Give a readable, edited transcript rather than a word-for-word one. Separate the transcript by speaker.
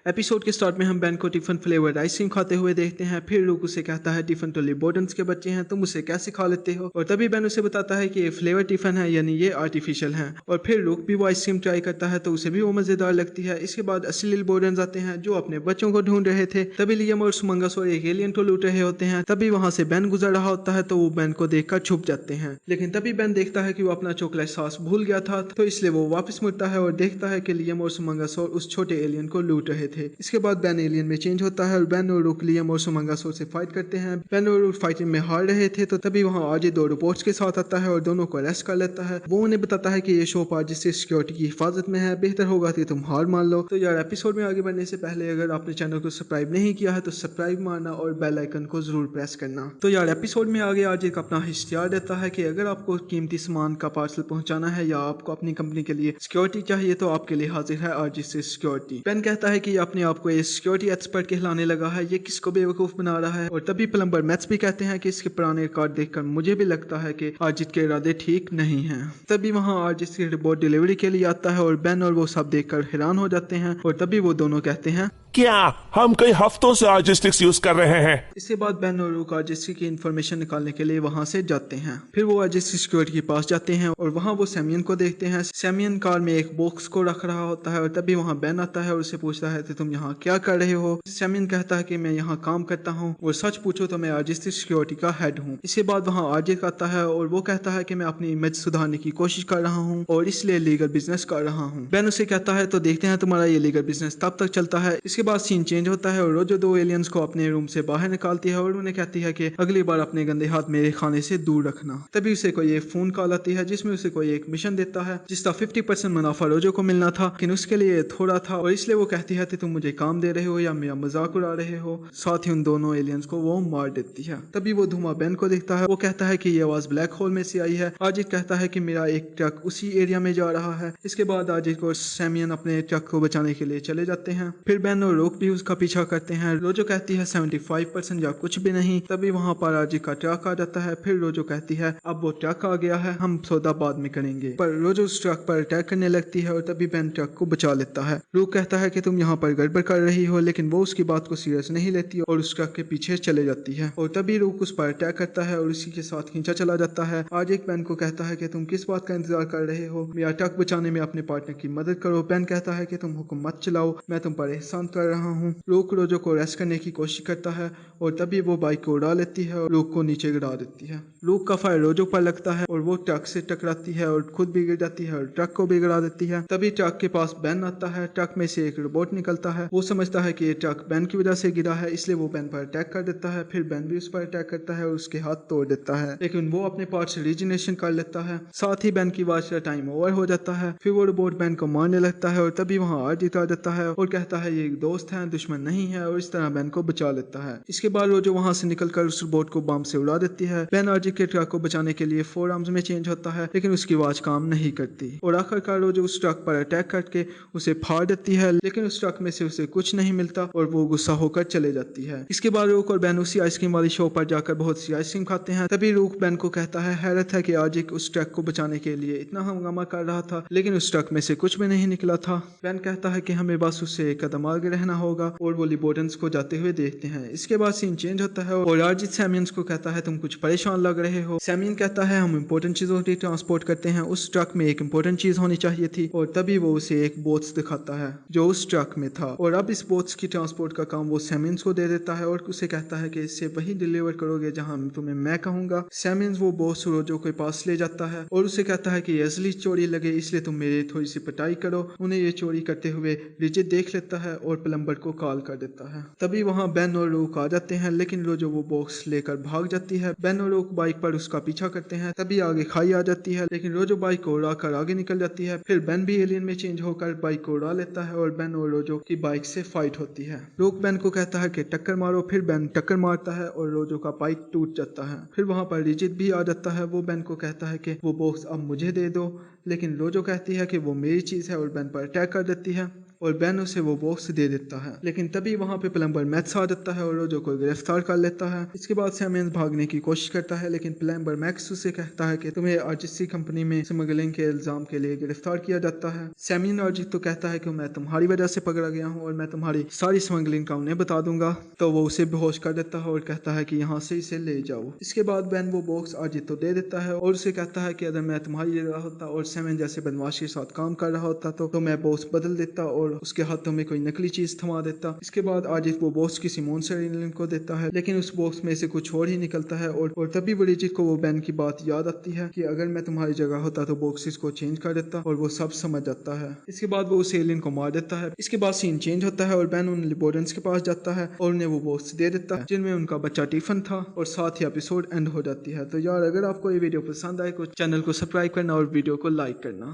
Speaker 1: Episode के start में हम बेन को टिफन फ्लेवर्ड आइसक्रीम खाते हुए देखते हैं। फिर लूक उसे कहता है टिफन तो लिबोर्डन्स के बच्चे हैं, तुम उसे कैसे खा लेते हो। और तभी बेन उसे बताता है कि ये फ्लेवर टिफन है, यानी ये आर्टिफिशियल है। और फिर लूक भी वो आइसक्रीम ट्राई करता है तो उसे भी वो मजेदार लगती है। इसके बाद असली लिबोर्डन्स आते हैं जो अपने बच्चों को ढूंढ रहे थे। तभी लियम और सुमंगस और एक एलियन को लूट रहे होते हैं। तभी वहां से बेन गुजर रहा होता है तो वो बेन को देखकर छुप जाते हैं। लेकिन तभी बेन देखता है कि वो अपना चॉकलेट सॉस भूल गया था, तो इसलिए वो वापस मुड़ता है और देखता है कि लियम और सुमंगस और उस छोटे एलियन को लूट रहे थे। इसके बाद बेन एलियन में चेंज होता है और बेन और रूक लियम और सुमंगसोर से फाइट करते हैं। बेन और रूक फाइटिंग में हार रहे थे तो तभी वहां आरजे दो रिपोर्ट्स के साथ आता है और दोनों को अरेस्ट कर लेता है। वो उन्हें बताता है कि ये शो आरजे से सिक्योरिटी की हिफाजत में है, बेहतर होगा कि तुम हार मान लो। तो यार एपिसोड में आगे बढ़ने से पहले अगर आपने चैनल को सब्सक्राइब नहीं किया है तो सब्सक्राइब मारना और बेल आइकन को जरूर प्रेस करना। तो यार एपिसोड में आगे आरजे का अपना इख्तियार देता है कि अगर आपको कीमती सामान का पार्सल पहुंचाना है या आपको अपनी कंपनी के लिए सिक्योरिटी चाहिए तो आपके लिए हाजिर है आरजे से सिक्योरिटी। बेन कहता है कि अपने आप को ये सिक्योरिटी एक्सपर्ट कहलाने लगा है, ये किसको बेवकूफ बना रहा है। और तभी प्लम्बर मैथ्स भी कहते हैं कि इसके पुराने रिकॉर्ड देखकर मुझे भी लगता है कि आरजित के इरादे ठीक नहीं हैं। तभी वहां आरजित की रिपोर्ट डिलीवरी के लिए आता है और बेन और वो सब देखकर हैरान हो जाते हैं। और तभी वो दोनों कहते हैं
Speaker 2: क्या हम कई हफ्तों से आर्जिस्टिक्स यूज कर रहे हैं।
Speaker 1: इसके बाद बेन और रूक आरजिस्ट्री की इन्फॉर्मेशन निकालने के लिए वहां से जाते हैं। फिर वो आरजिस्ट्री सिक्योरिटी के पास जाते हैं और वहां वो सैमियन को देखते हैं। सैमियन कार में एक बॉक्स को रख रहा होता है और तभी वहां बेन आता है और उससे पूछता है कि तुम यहाँ क्या कर रहे हो। सैमियन कहता है कि मैं यहाँ काम करता हूँ और सच पूछो तो मैं आरजिस्ट्री सिक्योरिटी का हेड हूँ। इसके बाद वहाँ आरजे आता है और वो कहता है कि मैं अपनी इमेज सुधारने की कोशिश कर रहा हूँ और इसलिए लीगल बिजनेस कर रहा हूँ। बेन उसे कहता है तो देखते हैं तुम्हारा ये लीगल बिजनेस तब तक चलता है। इसके बाद सीन चेंज होता है और रोजो दो एलियंस को अपने रूम से बाहर निकालती है और उन्हें कहती है कि अगली बार अपने गंदे हाथ मेरे खाने से दूर रखना। तभी उसे कोई एक फोन कॉल आती है जिसमें उसे कोई एक मिशन देता है जिसका 50% मुनाफा रोजो को मिलना था, लेकिन उसके लिए थोड़ा था और इसलिए वो कहती है कि तुम मुझे काम दे रहे हो या मेरा मजाक उड़ा रहे हो। साथ ही उन दोनों एलियंस को वो मार देती है। तभी वो धुआं बेन को देखता है। वो कहता है कि ये आवाज ब्लैक होल में से आई है। आजित कहता है कि मेरा एक ट्रक उसी एरिया में जा रहा है। इसके बाद आजित और सैमियन अपने ट्रक को बचाने के लिए चले जाते हैं। फिर बेन और रोक भी उसका पीछा करते हैं। रोजो कहती है 75% या कुछ भी नहीं। तभी वहां पर आरजे का ट्रक आ जाता है। फिर रोजो कहती है अब वो ट्रक आ गया है, हम सौदा बाद में करेंगे। पर रोजो उस ट्रक पर अटैक करने लगती है और तभी बेन ट्रक को बचा लेता है। रूक कहता है कि तुम यहाँ पर गड़बड़ कर रही हो, लेकिन वो उसकी बात को सीरियस नहीं लेती और उस ट्रक के पीछे चले जाती है। और तभी रूक उस पर अटैक करता है और उसी के साथ खींचा चला जाता है। आरजे बेन को कहता है कि तुम किस बात का इंतजार कर रहे हो, मेरा ट्रक बचाने में अपने पार्टनर की मदद करो। बेन कहता है कि तुम हुक्म मत चलाओ, मैं तुम पर एहसान कर रहा हूँ। रूक रोजो को रेस्ट करने की कोशिश करता है और तभी वो बाइक को उड़ा लेती है और लूक को नीचे गिरा देती है। लूक का फायर रोजो पर लगता है और वो ट्रक से टकराती है और खुद भी गिर जाती है और ट्रक को भी गिरा देती है। तभी ट्रक के पास बेन आता है। ट्रक में से एक रोबोट निकलता है। वो समझता है कि ये ट्रक बेन की वजह से गिरा है, इसलिए वो बेन पर अटैक कर देता है। फिर बेन भी उस पर अटैक करता है और उसके हाथ तोड़ देता है, लेकिन वो अपने पार्ट से रीजनरेशन कर लेता है। साथ ही बेन की वॉच का टाइम ओवर हो जाता है। फिर वो रोबोट बेन को मारने लगता है और तभी वहाँ आरजित आ जाता है और कहता है ये दोस्त है, दुश्मन नहीं है, और इस तरह बेन को बचा लेता है। इसके बाद रोजो वहां से निकलकर उस रोबोट को बम से उड़ा देती है। बेन आरजे के ट्रक को बचाने के लिए 4 आर्म्स में चेंज होता है, लेकिन उसकी आवाज काम नहीं करती और आखिरकार रोजो उस ट्रक पर अटैक करके उसे फाड़ देती है, लेकिन उस ट्रक में से उसे कुछ नहीं मिलता और वो गुस्सा होकर चले जाती है। इसके बाद रूक और बेन उसी आइसक्रीम वाली शॉप पर जाकर बहुत सी आइसक्रीम खाते हैं। तभी रूक बेन को कहता है हैरत है कि आरजे उस ट्रक को बचाने के लिए इतना हंगामा कर रहा था, लेकिन उस ट्रक में से कुछ भी नहीं निकला था। बेन कहता है कि हमें बस उससे एक कदम आगे रहना होगा और वो लिबोर्डन्स को जाते हुए देखते हैं। इसके बाद सीन चेंज होता है और आरजित सैमियन को कहता है तुम कुछ परेशान लग रहे हो। सैमियन कहता है हम इंपॉर्टेंट चीजों की ट्रांसपोर्ट करते हैं, उस ट्रक में एक इंपॉर्टेंट चीज होनी चाहिए थी। और तभी वो उसे एक बॉक्स दिखाता है जो उस ट्रक में था और अब इस बॉक्स की ट्रांसपोर्ट का काम वो सैमियन को दे देता है और उसे कहता है कि इससे वही डिलीवर करोगे जहां तुम्हें मैं कहूंगा। सैमियन वो बॉक्स रोजो के पास ले जाता है और उसे कहता है कि असली चोरी लगे इसलिए तुम मेरी थोड़ी सी पिटाई करो। उन्हें ये चोरी करते हुए रिजिट देख लेता है और प्लम्बर को कॉल कर देता है। तभी वहाँ बेन और रूक आ जाते हैं, लेकिन रोजो वो बॉक्स लेकर भाग जाती है। बेन और रूक बाइक पर उसका पीछा करते हैं। तभी आगे खाई आ जाती है, लेकिन रोजो बाइक को उड़ाकर आगे निकल जाती है। फिर बेन भी एलियन में चेंज होकर बाइक को उड़ा लेता है और बेन और रोजो की बाइक से फाइट होती है। रूक बेन को कहता है कि टक्कर मारो, फिर बेन टक्कर मारता है और रोजो का बाइक टूट जाता है। फिर वहाँ पर रिजिट भी आ जाता है। वो बेन को कहता है कि वो बॉक्स अब मुझे दे दो, लेकिन रोजो कहती है कि वो मेरी चीज है और बेन पर अटैक कर देती है। और बेन उसे वो बॉक्स दे देता है। लेकिन तभी वहाँ पे प्लम्बर मैक्स आ जाता है और रोजो को गिरफ्तार कर लेता है। इसके बाद सैमियन भागने की कोशिश करता है, लेकिन प्लम्बर मैक्स उसे कहता है कि तुम्हें आरजीसी कंपनी में स्मगलिंग के इल्जाम के लिए गिरफ्तार किया जाता है। सैमियन आरजीसी तो कहता है कि मैं तुम्हारी वजह से पकड़ा गया हूँ और मैं तुम्हारी सारी स्मगलिंग का उन्हें बता दूंगा। तो वो उसे बेहोश कर देता है और कहता है कि यहाँ से इसे ले जाओ। इसके बाद बेन वो बॉक्स आरजीसी तो दे देता है और उसे कहता है कि अगर मैं तुम्हारी जगह होता और सैमियन जैसे बदमाश के साथ काम कर रहा होता तो मैं बॉक्स बदल देता और उसके हाथों में कोई नकली चीज थमा देता। इसके बाद आरजीसी वो बॉक्स किसी मॉन्स्टर एलियन को देता है, लेकिन उस बॉक्स में से कुछ और ही निकलता है और तभी ब्रिजिट को वो बेन की बात याद आती है कि अगर मैं तुम्हारी जगह होता तो बॉक्सेस को चेंज कर देता, और वो सब समझ जाता है। इसके बाद वो उस एलियन को मार देता है। इसके बाद सीन चेंज होता है और बेन उन लिबोरेंस के पास जाता है और उन्हें वो बॉक्स दे देता है जिनमें उनका बच्चा टिफन था, और साथ ही एपिसोड एंड हो जाती है। तो यार अगर आपको ये वीडियो पसंद आए तो चैनल को सब्सक्राइब करना और वीडियो को लाइक करना।